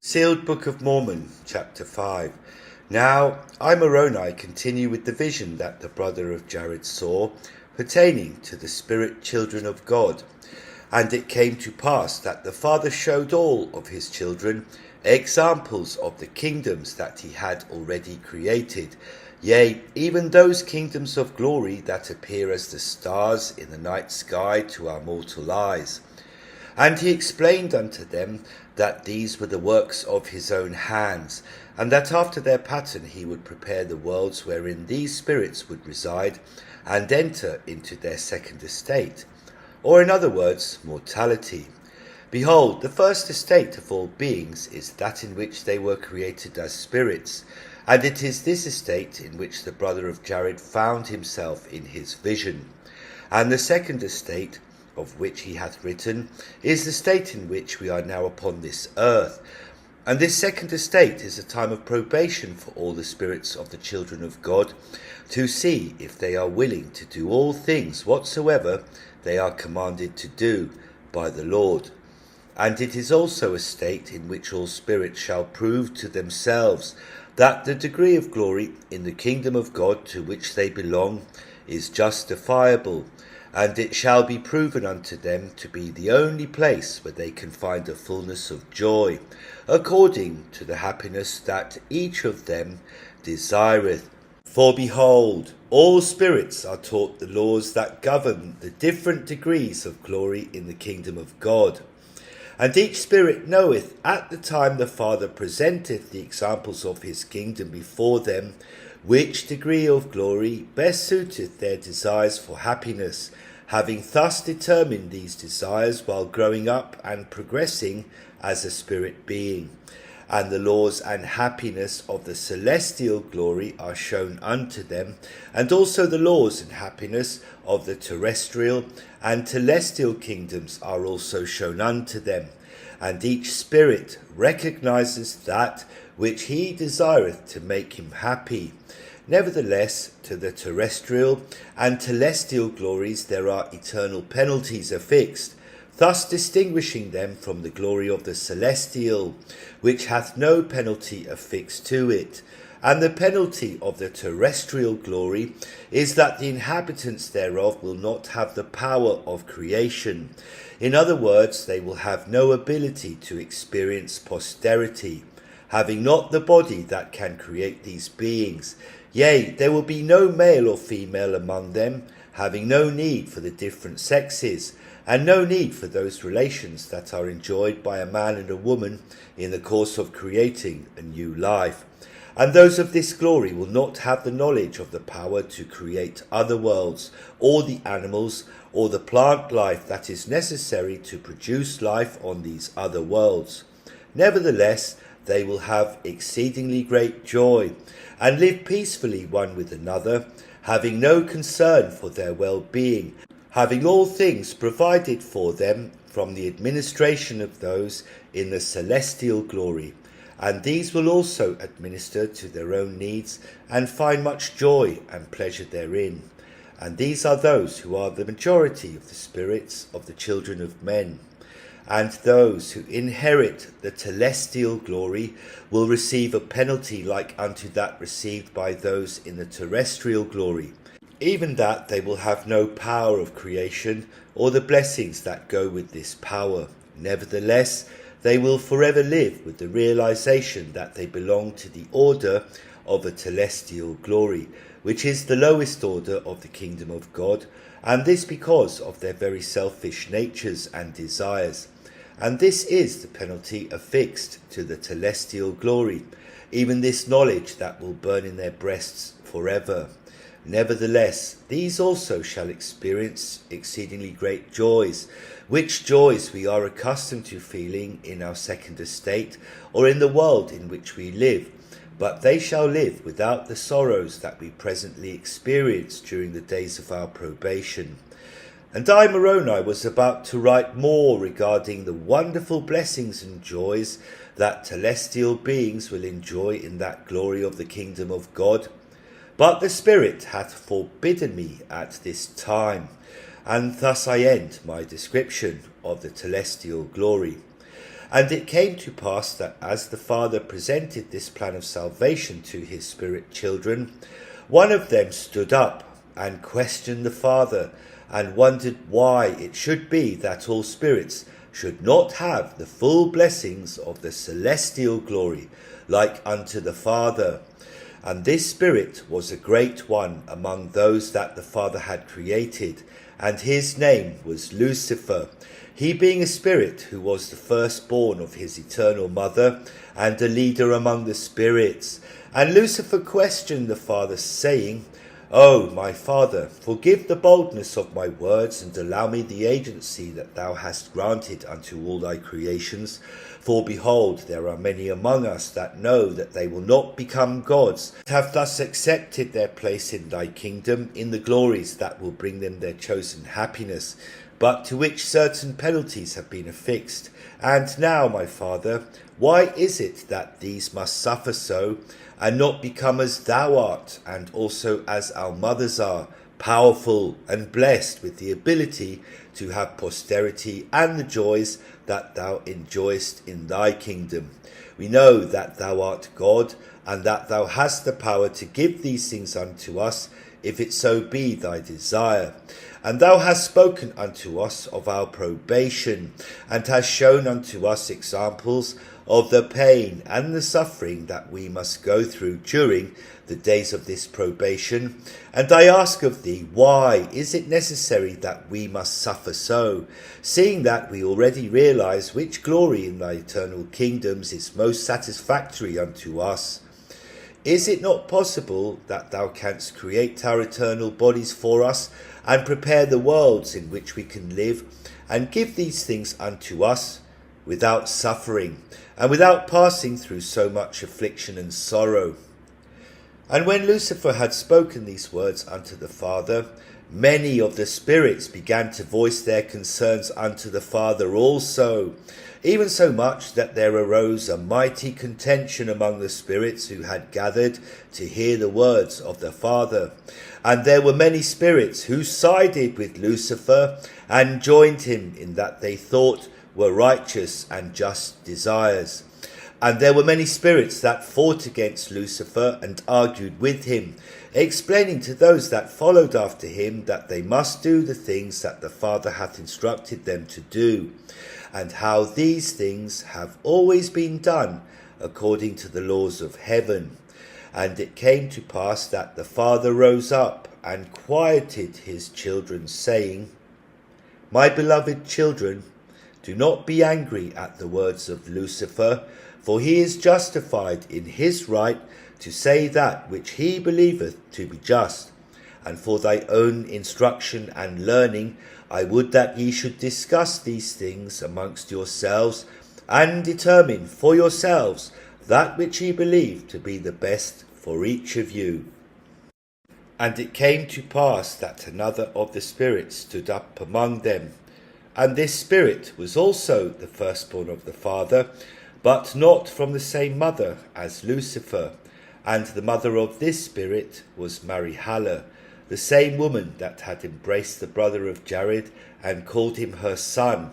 Sealed Book of Mormon, Chapter 5. Now I, Moroni, continue with the vision that the brother of Jared saw, pertaining to the spirit children of God. And it came to pass that the Father showed all of his children examples of the kingdoms that he had already created, yea, even those kingdoms of glory that appear as the stars in the night sky to our mortal eyes. And he explained unto them that these were the works of his own hands, and that after their pattern he would prepare the worlds wherein these spirits would reside, and enter into their second estate, or in other words, mortality. Behold, the first estate of all beings is that in which they were created as spirits, and it is this estate in which the brother of Jared found himself in his vision. And the second estate, of which he hath written, is the state in which we are now upon this earth. And this second estate is a time of probation for all the spirits of the children of God, to see if they are willing to do all things whatsoever they are commanded to do by the Lord. And it is also a state in which all spirits shall prove to themselves that the degree of glory in the kingdom of God to which they belong is justifiable, and it shall be proven unto them to be the only place where they can find a fullness of joy, according to the happiness that each of them desireth. For behold, all spirits are taught the laws that govern the different degrees of glory in the kingdom of God. And each spirit knoweth at the time the Father presenteth the examples of his kingdom before them, which degree of glory best suiteth their desires for happiness, having thus determined these desires while growing up and progressing as a spirit being. And the laws and happiness of the celestial glory are shown unto them, and also the laws and happiness of the terrestrial and celestial kingdoms are also shown unto them. And each spirit recognizes that which he desireth to make him happy. Nevertheless, to the terrestrial and celestial glories there are eternal penalties affixed, thus distinguishing them from the glory of the celestial, which hath no penalty affixed to it. And the penalty of the terrestrial glory is that the inhabitants thereof will not have the power of creation. In other words, they will have no ability to experience posterity, having not the body that can create these beings. Yea, there will be no male or female among them, having no need for the different sexes, and no need for those relations that are enjoyed by a man and a woman in the course of creating a new life. And those of this glory will not have the knowledge of the power to create other worlds, or the animals, or the plant life that is necessary to produce life on these other worlds. Nevertheless, they will have exceedingly great joy, and live peacefully one with another, having no concern for their well-being, having all things provided for them from the administration of those in the celestial glory. And these will also administer to their own needs, and find much joy and pleasure therein. And these are those who are the majority of the spirits of the children of men. And those who inherit the celestial glory will receive a penalty like unto that received by those in the terrestrial glory, even that they will have no power of creation, or the blessings that go with this power. Nevertheless, they will forever live with the realization that they belong to the order of a celestial glory, which is the lowest order of the kingdom of God, and this because of their very selfish natures and desires. And this is the penalty affixed to the celestial glory, even this knowledge that will burn in their breasts forever. Nevertheless, these also shall experience exceedingly great joys, which joys we are accustomed to feeling in our second estate, or in the world in which we live, but they shall live without the sorrows that we presently experience during the days of our probation. And I, Moroni, was about to write more regarding the wonderful blessings and joys that celestial beings will enjoy in that glory of the kingdom of God. But the Spirit hath forbidden me at this time, and thus I end my description of the celestial glory. And it came to pass that as the Father presented this plan of salvation to his spirit children, one of them stood up and questioned the Father, and wondered why it should be that all spirits should not have the full blessings of the celestial glory, like unto the Father. And this spirit was a great one among those that the Father had created, and his name was Lucifer, he being a spirit who was the firstborn of his eternal mother, and a leader among the spirits. And Lucifer questioned the Father, saying, O my Father, forgive the boldness of my words, and allow me the agency that thou hast granted unto all thy creations. For behold, there are many among us that know that they will not become gods, have thus accepted their place in thy kingdom, in the glories that will bring them their chosen happiness, but to which certain penalties have been affixed. And now, my Father, why is it that these must suffer so, and not become as thou art, and also as our mothers are, powerful and blessed with the ability to have posterity and the joys that thou enjoyest in thy kingdom? We know that thou art God, and that thou hast the power to give these things unto us, if it so be thy desire. And thou hast spoken unto us of our probation, and hast shown unto us examples of the pain and the suffering that we must go through during the days of this probation. And I ask of thee, why is it necessary that we must suffer so, seeing that we already realize which glory in thy eternal kingdoms is most satisfactory unto us? Is it not possible that thou canst create our eternal bodies for us, and prepare the worlds in which we can live, and give these things unto us without suffering, and without passing through so much affliction and sorrow? And when Lucifer had spoken these words unto the Father, many of the spirits began to voice their concerns unto the Father also, even so much that there arose a mighty contention among the spirits who had gathered to hear the words of the Father. And there were many spirits who sided with Lucifer, and joined him in that they thought were righteous and just desires. And there were many spirits that fought against Lucifer and argued with him, explaining to those that followed after him that they must do the things that the Father hath instructed them to do, and how these things have always been done according to the laws of heaven. And it came to pass that the Father rose up and quieted his children, saying, My beloved children, do not be angry at the words of Lucifer, for he is justified in his right to say that which he believeth to be just. And for thy own instruction and learning, I would that ye should discuss these things amongst yourselves, and determine for yourselves that which ye believe to be the best for each of you. And it came to pass that another of the spirits stood up among them, and this spirit was also the firstborn of the Father, but not from the same mother as Lucifer. And the mother of this spirit was Marihala, the same woman that had embraced the brother of Jared, and called him her son.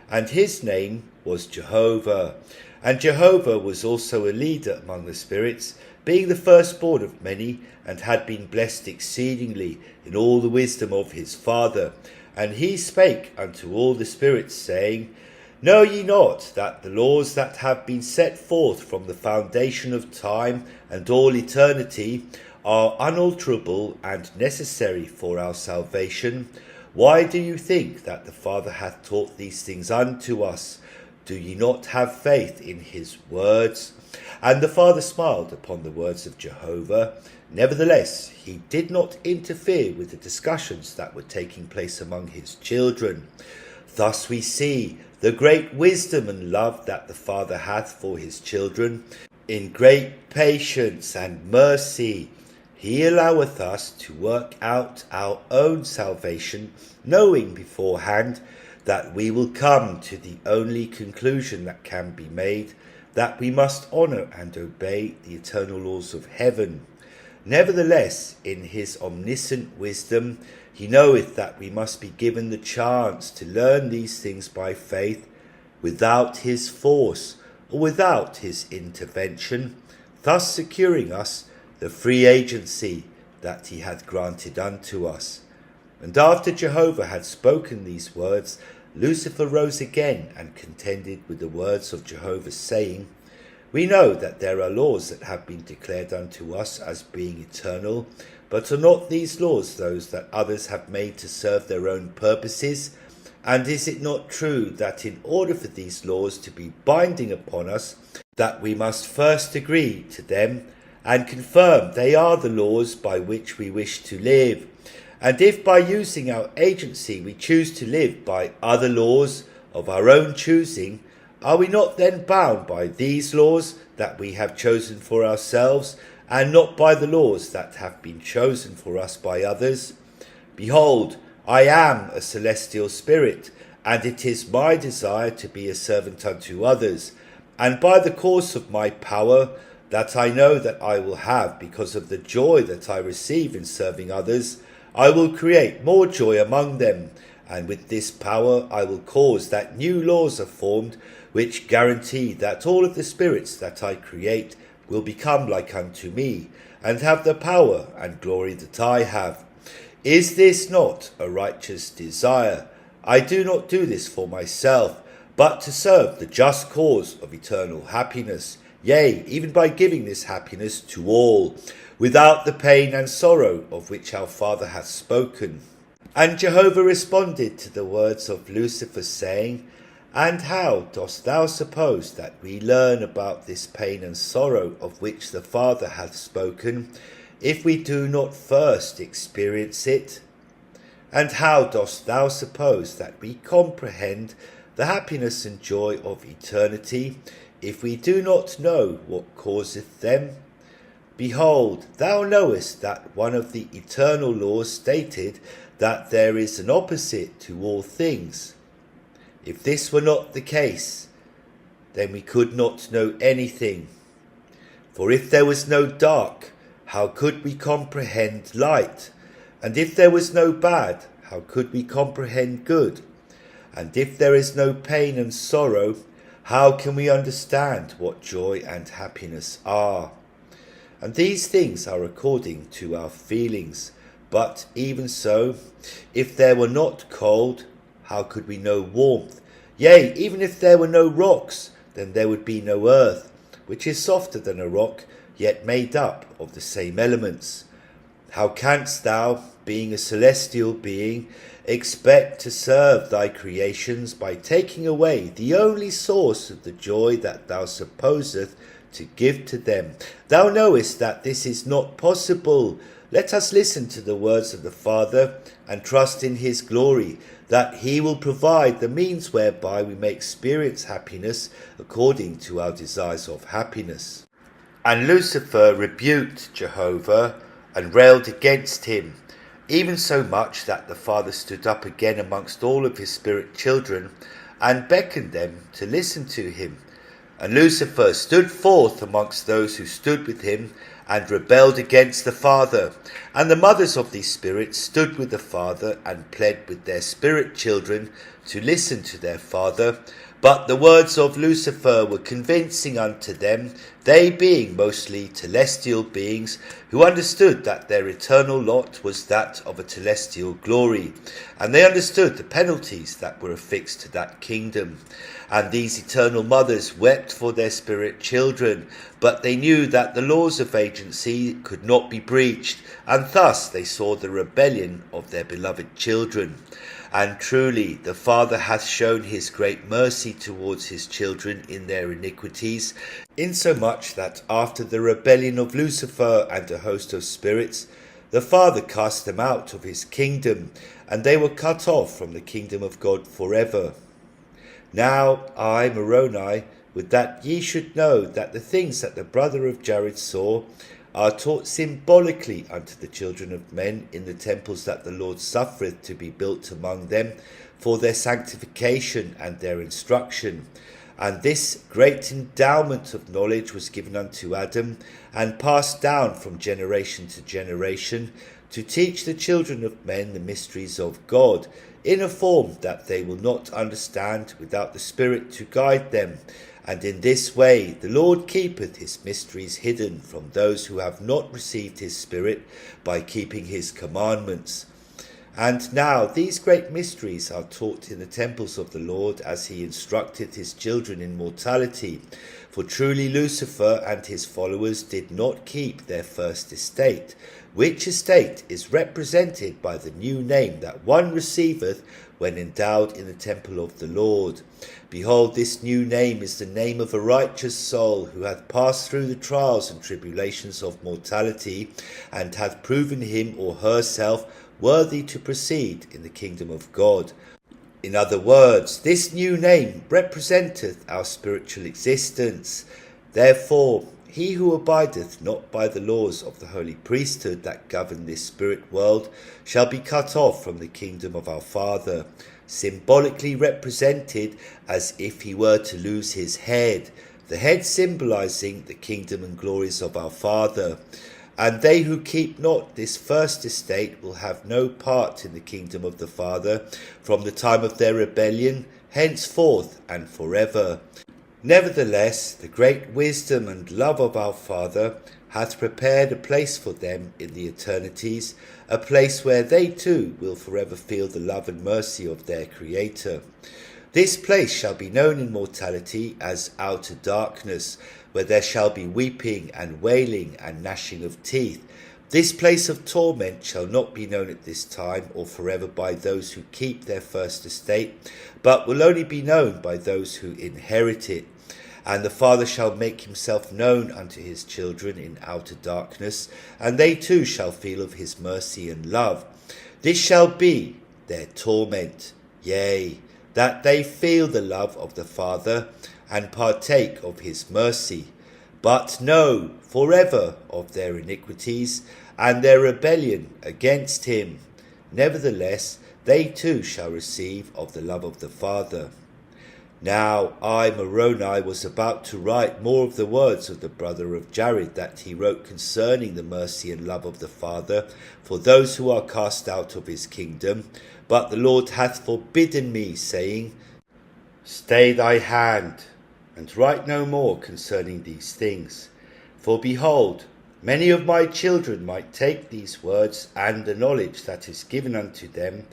And his name was Jehovah. And Jehovah was also a leader among the spirits, being the firstborn of many, and had been blessed exceedingly in all the wisdom of his father. And he spake unto all the spirits, saying, Know ye not that the laws that have been set forth from the foundation of time and all eternity are unalterable and necessary for our salvation? Why do you think that the Father hath taught these things unto us? Do ye not have faith in his words? And the Father smiled upon the words of Jehovah. Nevertheless, he did not interfere with the discussions that were taking place among his children. Thus we see the great wisdom and love that the Father hath for his children. In great patience and mercy he alloweth us to work out our own salvation, knowing beforehand that we will come to the only conclusion that can be made, that we must honour and obey the eternal laws of heaven. Nevertheless, in his omniscient wisdom, he knoweth that we must be given the chance to learn these things by faith, without his force or without his intervention, thus securing us the free agency that he hath granted unto us. And after Jehovah had spoken these words, Lucifer rose again and contended with the words of Jehovah, saying, We know that there are laws that have been declared unto us as being eternal, but are not these laws those that others have made to serve their own purposes? And is it not true that in order for these laws to be binding upon us, that we must first agree to them and confirm they are the laws by which we wish to live? And if by using our agency we choose to live by other laws of our own choosing, are we not then bound by these laws that we have chosen for ourselves, and not by the laws that have been chosen for us by others? Behold, I am a celestial spirit, and it is my desire to be a servant unto others, and by the course of my power that I know that I will have because of the joy that I receive in serving others, I will create more joy among them, and with this power I will cause that new laws are formed, which guarantee that all of the spirits that I create will become like unto me, and have the power and glory that I have. Is this not a righteous desire? I do not do this for myself, but to serve the just cause of eternal happiness, yea, even by giving this happiness to all, without the pain and sorrow of which our Father hath spoken. And Jehovah responded to the words of Lucifer, saying, And how dost thou suppose that we learn about this pain and sorrow of which the Father hath spoken, if we do not first experience it? And how dost thou suppose that we comprehend the happiness and joy of eternity, if we do not know what causeth them? Behold, thou knowest that one of the eternal laws stated that there is an opposite to all things. If this were not the case, then we could not know anything. For if there was no dark, how could we comprehend light? And if there was no bad, how could we comprehend good? And if there is no pain and sorrow, how can we understand what joy and happiness are? And these things are according to our feelings. But even so, if there were not cold, how could we know warmth? Yea, even if there were no rocks, then there would be no earth, which is softer than a rock, yet made up of the same elements. How canst thou, being a celestial being, expect to serve thy creations by taking away the only source of the joy that thou supposeth to give to them? Thou knowest that this is not possible. Let us listen to the words of the Father and trust in his glory, that he will provide the means whereby we may experience happiness according to our desires of happiness. And Lucifer rebuked Jehovah and railed against him, even so much that the Father stood up again amongst all of his spirit children and beckoned them to listen to him. And Lucifer stood forth amongst those who stood with him and rebelled against the Father. And the mothers of these spirits stood with the Father and pled with their spirit children to listen to their father. But the words of Lucifer were convincing unto them, they being mostly celestial beings, who understood that their eternal lot was that of a celestial glory, and they understood the penalties that were affixed to that kingdom. And these eternal mothers wept for their spirit children, but they knew that the laws of agency could not be breached, and thus they saw the rebellion of their beloved children. And truly the Father hath shown his great mercy towards his children in their iniquities, insomuch that after the rebellion of Lucifer and a host of spirits, the Father cast them out of his kingdom, and they were cut off from the kingdom of God forever. Now I, Moroni, would that ye should know that the things that the brother of Jared saw are taught symbolically unto the children of men in the temples that the Lord suffereth to be built among them, for their sanctification and their instruction. And this great endowment of knowledge was given unto Adam, and passed down from generation to generation, to teach the children of men the mysteries of God, in a form that they will not understand without the Spirit to guide them. And in this way the Lord keepeth his mysteries hidden from those who have not received his Spirit, by keeping his commandments. And now these great mysteries are taught in the temples of the Lord, as he instructed his children in mortality. For truly Lucifer and his followers did not keep their first estate, which estate is represented by the new name that one receiveth when endowed in the temple of the Lord. Behold, this new name is the name of a righteous soul, who hath passed through the trials and tribulations of mortality, and hath proven him or herself worthy to proceed in the kingdom of God. In other words, this new name representeth our spiritual existence. Therefore, he who abideth not by the laws of the holy priesthood that govern this spirit world shall be cut off from the kingdom of our Father, symbolically represented as if he were to lose his head, the head symbolizing the kingdom and glories of our Father. And they who keep not this first estate will have no part in the kingdom of the Father from the time of their rebellion, henceforth and forever. Nevertheless, the great wisdom and love of our Father hath prepared a place for them in the eternities, a place where they too will forever feel the love and mercy of their Creator. This place shall be known in mortality as outer darkness, where there shall be weeping and wailing and gnashing of teeth. This place of torment shall not be known at this time or forever by those who keep their first estate, but will only be known by those who inherit it. And the Father shall make himself known unto his children in outer darkness, and they too shall feel of his mercy and love. This shall be their torment, yea, that they feel the love of the Father, and partake of his mercy, but know forever of their iniquities, and their rebellion against him. Nevertheless, they too shall receive of the love of the Father. Now I, Moroni, was about to write more of the words of the brother of Jared that he wrote concerning the mercy and love of the Father for those who are cast out of his kingdom. But the Lord hath forbidden me, saying, Stay thy hand, and write no more concerning these things. For behold, many of my children might take these words and the knowledge that is given unto them,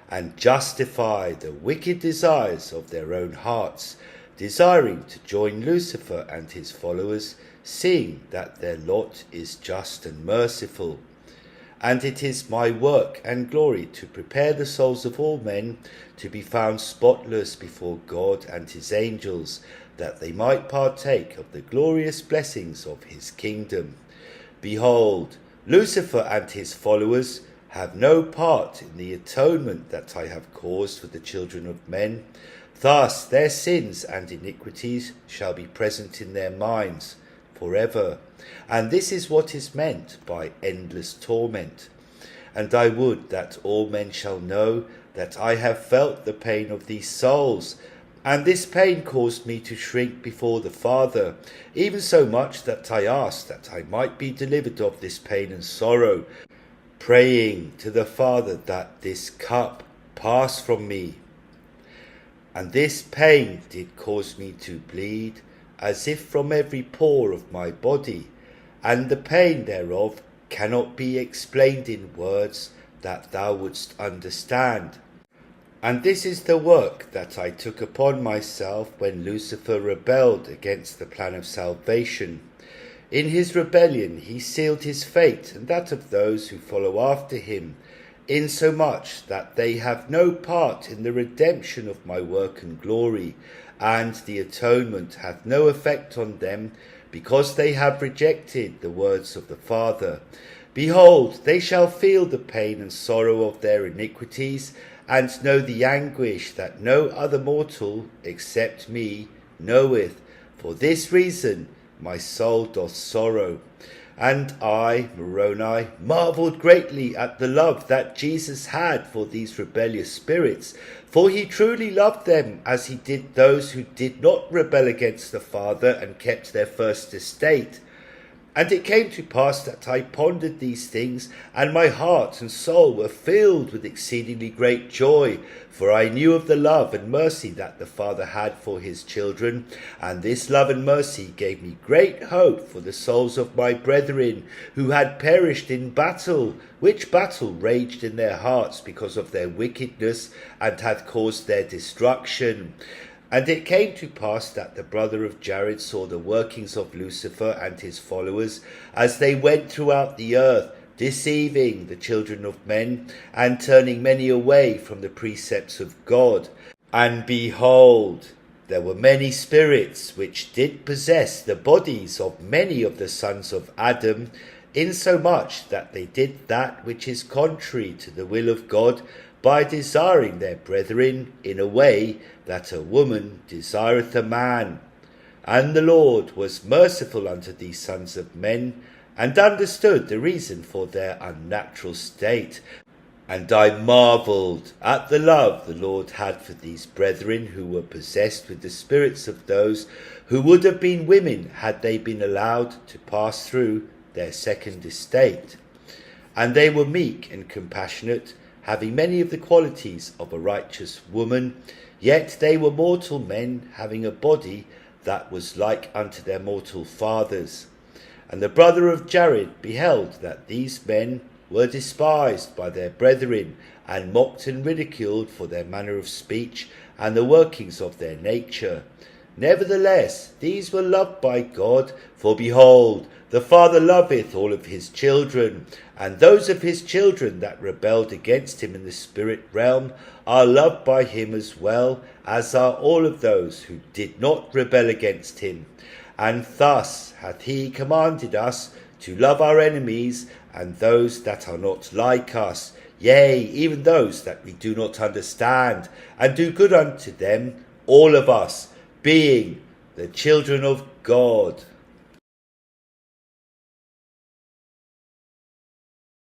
and justify the wicked desires of their own hearts, desiring to join Lucifer and his followers, seeing that their lot is just and merciful. And it is my work and glory to prepare the souls of all men to be found spotless before God and his angels, that they might partake of the glorious blessings of his kingdom. Behold, Lucifer and his followers have no part in the atonement that I have caused for the children of men. Thus their sins and iniquities shall be present in their minds forever. And this is what is meant by endless torment. And I would that all men shall know that I have felt the pain of these souls, and this pain caused me to shrink before the Father, even so much that I asked that I might be delivered of this pain and sorrow, praying to the Father that this cup pass from me. And this pain did cause me to bleed, as if from every pore of my body, and the pain thereof cannot be explained in words that thou wouldst understand. And this is the work that I took upon myself when Lucifer rebelled against the plan of salvation. In his rebellion he sealed his fate and that of those who follow after him, insomuch that they have no part in the redemption of my work and glory, and the atonement hath no effect on them, because they have rejected the words of the Father. Behold, they shall feel the pain and sorrow of their iniquities, and know the anguish that no other mortal except me knoweth. For this reason my soul doth sorrow. And I, Moroni, marvelled greatly at the love that Jesus had for these rebellious spirits, for he truly loved them as he did those who did not rebel against the Father and kept their first estate. And it came to pass that I pondered these things, and my heart and soul were filled with exceedingly great joy, for I knew of the love and mercy that the Father had for his children, and this love and mercy gave me great hope for the souls of my brethren, who had perished in battle, which battle raged in their hearts because of their wickedness, and had caused their destruction. And it came to pass that the brother of Jared saw the workings of Lucifer and his followers, as they went throughout the earth, deceiving the children of men, and turning many away from the precepts of God. And behold, there were many spirits which did possess the bodies of many of the sons of Adam, insomuch that they did that which is contrary to the will of God, by desiring their brethren in a way that a woman desireth a man. And the Lord was merciful unto these sons of men, and understood the reason for their unnatural state. And I marvelled at the love the Lord had for these brethren who were possessed with the spirits of those who would have been women had they been allowed to pass through their second estate. And they were meek and compassionate, having many of the qualities of a righteous woman, yet they were mortal men, having a body that was like unto their mortal fathers. And the brother of Jared beheld that these men were despised by their brethren, and mocked and ridiculed for their manner of speech, and the workings of their nature. Nevertheless, these were loved by God, for behold, the Father loveth all of his children, and those of his children that rebelled against him in the spirit realm are loved by him as well, as are all of those who did not rebel against him. And thus hath he commanded us to love our enemies, and those that are not like us, yea, even those that we do not understand, and do good unto them, all of us, being the children of God.